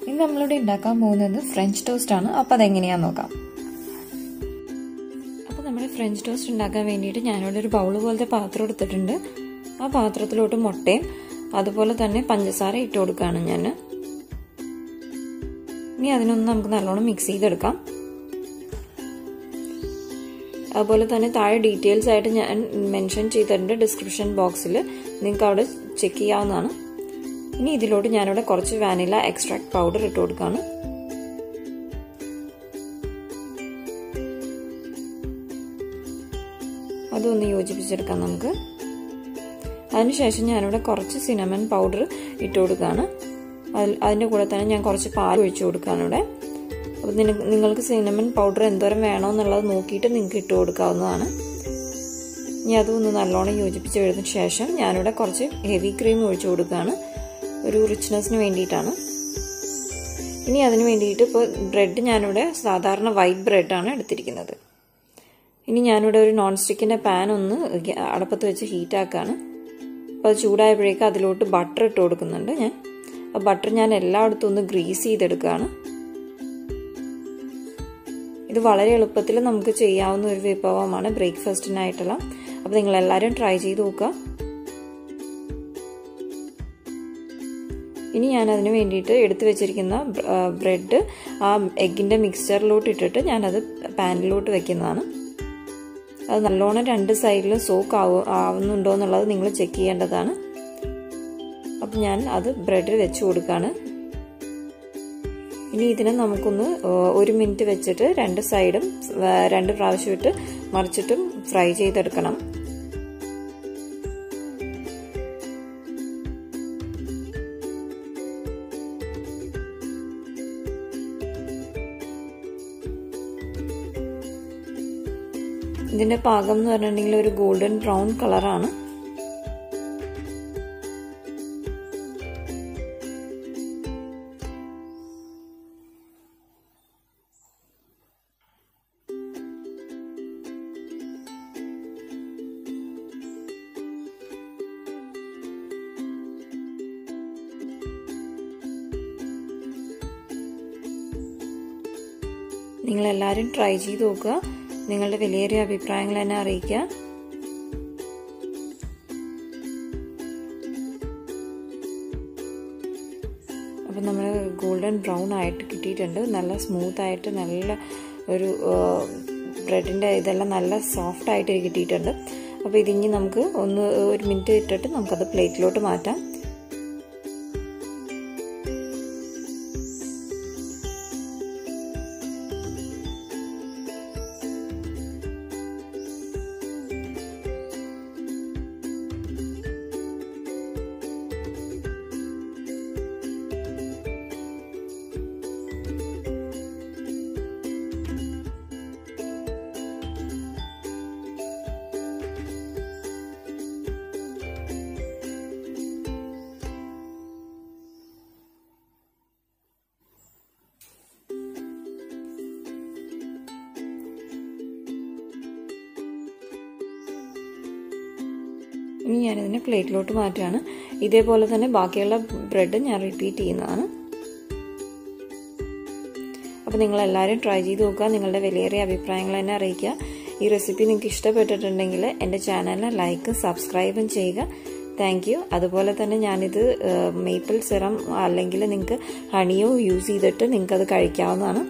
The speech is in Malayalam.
ഇന്ന് നമ്മളിവിടെ ഉണ്ടാക്കാൻ പോകുന്നത് ഫ്രഞ്ച് ടോസ്റ്റ് ആണ്. അപ്പോൾ അതെങ്ങനെയാണെന്ന് നോക്കാം. അപ്പോൾ നമ്മുടെ ഫ്രഞ്ച് ടോസ്റ്റ് ഉണ്ടാക്കാൻ വേണ്ടിയിട്ട് ഞാനിവിടെ ഒരു ബൗൾ പോലത്തെ പാത്രം എടുത്തിട്ടുണ്ട്. ആ പാത്രത്തിലോട്ട് മുട്ടയും അതുപോലെ തന്നെ പഞ്ചസാര ഇട്ട് കൊടുക്കുകയാണ് ഞാൻ. ഇനി അതിനൊന്ന് നമുക്ക് നല്ലോണം മിക്സ് ചെയ്തെടുക്കാം. അതുപോലെ തന്നെ താഴെ ഡീറ്റെയിൽസ് ആയിട്ട് ഞാൻ മെൻഷൻ ചെയ്തിട്ടുണ്ട് ഡിസ്ക്രിപ്ഷൻ ബോക്സിൽ, നിങ്ങൾക്ക് അവിടെ ചെക്ക് ചെയ്യാവുന്നതാണ്. ഇനി ഇതിലോട്ട് ഞാനിവിടെ കുറച്ച് വാനില എക്സ്ട്രാക്ട് പൗഡർ ഇട്ട് കൊടുക്കുകയാണ്. അതൊന്ന് യോജിപ്പിച്ചെടുക്കാം നമുക്ക്. അതിനുശേഷം ഞാനിവിടെ കുറച്ച് സിനമൺ പൗഡർ ഇട്ട് കൊടുക്കുകയാണ്. അതിൻ്റെ കൂടെ തന്നെ ഞാൻ കുറച്ച് പാൽ ഒഴിച്ചു കൊടുക്കുകയാണ് ഇവിടെ. അപ്പോൾ നിങ്ങൾക്ക് സിനമൺ പൗഡർ എന്തോരം വേണമെന്നുള്ളത് നോക്കിയിട്ട് നിങ്ങൾക്ക് ഇട്ട് കൊടുക്കാവുന്നതാണ്. ഇനി അതൊന്ന് നല്ലോണം യോജിപ്പിച്ച് എടുത്തതിന് ശേഷം ഞാനിവിടെ കുറച്ച് ഹെവി ക്രീം ഒഴിച്ചു കൊടുക്കുകയാണ്, ഒരു റിച്ച്നെസ്സിന് വേണ്ടിയിട്ടാണ്. ഇനി അതിന് വേണ്ടിയിട്ട് ഇപ്പോൾ ബ്രെഡ് ഞാനിവിടെ സാധാരണ വൈറ്റ് ബ്രെഡാണ് എടുത്തിരിക്കുന്നത്. ഇനി ഞാനിവിടെ ഒരു നോൺ സ്റ്റിക്കിൻ്റെ പാൻ ഒന്ന് അടപ്പത്ത് വെച്ച് ഹീറ്റാക്കുകയാണ്. അപ്പോൾ അത് ചൂടായപ്പോഴേക്കും അതിലോട്ട് ബട്ടർ ഇട്ട് കൊടുക്കുന്നുണ്ട് ഞാൻ. ആ ബട്ടർ ഞാൻ എല്ലായിടത്തും ഒന്ന് ഗ്രീസ് ചെയ്തെടുക്കുകയാണ്. ഇത് വളരെ എളുപ്പത്തിൽ നമുക്ക് ചെയ്യാവുന്ന ഒരു വിഭവമാണ് ബ്രേക്ക്ഫാസ്റ്റിനായിട്ടുള്ള. അപ്പോൾ നിങ്ങളെല്ലാവരും ട്രൈ ചെയ്ത് നോക്കുക. ഇനി ഞാൻ അതിന് വേണ്ടിയിട്ട് എടുത്തു വെച്ചിരിക്കുന്ന ബ്രെഡ് ആ എഗ്ഗിൻ്റെ മിക്സ്ചറിലോട്ട് ഇട്ടിട്ട് ഞാനത് പാനിലോട്ട് വെക്കുന്നതാണ്. അത് നല്ലോണം രണ്ട് സൈഡിലും സോക്ക് ആവുന്നുണ്ടോ എന്നുള്ളത് നിങ്ങൾ ചെക്ക് ചെയ്യേണ്ടതാണ്. അപ്പം ഞാൻ അത് ബ്രെഡിൽ വെച്ച് കൊടുക്കുകയാണ്. ഇനി ഇതിനെ നമുക്കൊന്ന് 1 മിനിറ്റ് വെച്ചിട്ട് രണ്ട് സൈഡും 2 പ്രാവശ്യം ഇട്ട് മറിച്ചിട്ടും ഫ്രൈ ചെയ്തെടുക്കണം. ഇതിന്റെ പാകം എന്ന് പറഞ്ഞിട്ടുണ്ടെങ്കിൽ ഒരു ഗോൾഡൻ ബ്രൗൺ കളറാണ്. നിങ്ങളെല്ലാവരും ട്രൈ ചെയ്ത് നോക്കുക. നിങ്ങളുടെ വിലയേറിയ അഭിപ്രായങ്ങൾ എന്നെ അറിയിക്കുക. അപ്പം നമ്മൾ ഗോൾഡൻ ബ്രൗൺ ആയിട്ട് കിട്ടിയിട്ടുണ്ട്. നല്ല സ്മൂത്ത് ആയിട്ട് നല്ല ഒരു ബ്രെഡിൻ്റെ ഇതെല്ലാം നല്ല സോഫ്റ്റ് ആയിട്ട് കിട്ടിയിട്ടുണ്ട്. അപ്പോൾ ഇതിനി നമുക്ക് 1 മിനിറ്റ് ഇട്ടിട്ട് നമുക്കത് പ്ലേറ്റിലോട്ട് മാറ്റാം. ഇനി ഞാനിതിനെ പ്ലേറ്റിലോട്ട് മാറ്റുകയാണ്. ഇതേപോലെ തന്നെ ബാക്കിയുള്ള ബ്രെഡ് ഞാൻ റിപ്പീറ്റ് ചെയ്യുന്നതാണ്. അപ്പോൾ നിങ്ങളെല്ലാവരും ട്രൈ ചെയ്ത് നോക്കുക. നിങ്ങളുടെ വിലയേറിയ അഭിപ്രായങ്ങൾ എന്നെ അറിയിക്കുക. ഈ റെസിപ്പി നിങ്ങൾക്ക് ഇഷ്ടപ്പെട്ടിട്ടുണ്ടെങ്കിൽ എൻ്റെ ചാനലിന് ലൈക്കും സബ്സ്ക്രൈബും ചെയ്യുക. Thank you. അതുപോലെ തന്നെ ഞാനിത് മേപ്പിൾ സിറം അല്ലെങ്കിൽ നിങ്ങൾക്ക് ഹണിയോ യൂസ് ചെയ്തിട്ട് നിങ്ങൾക്കത് കഴിക്കാവുന്നതാണ്.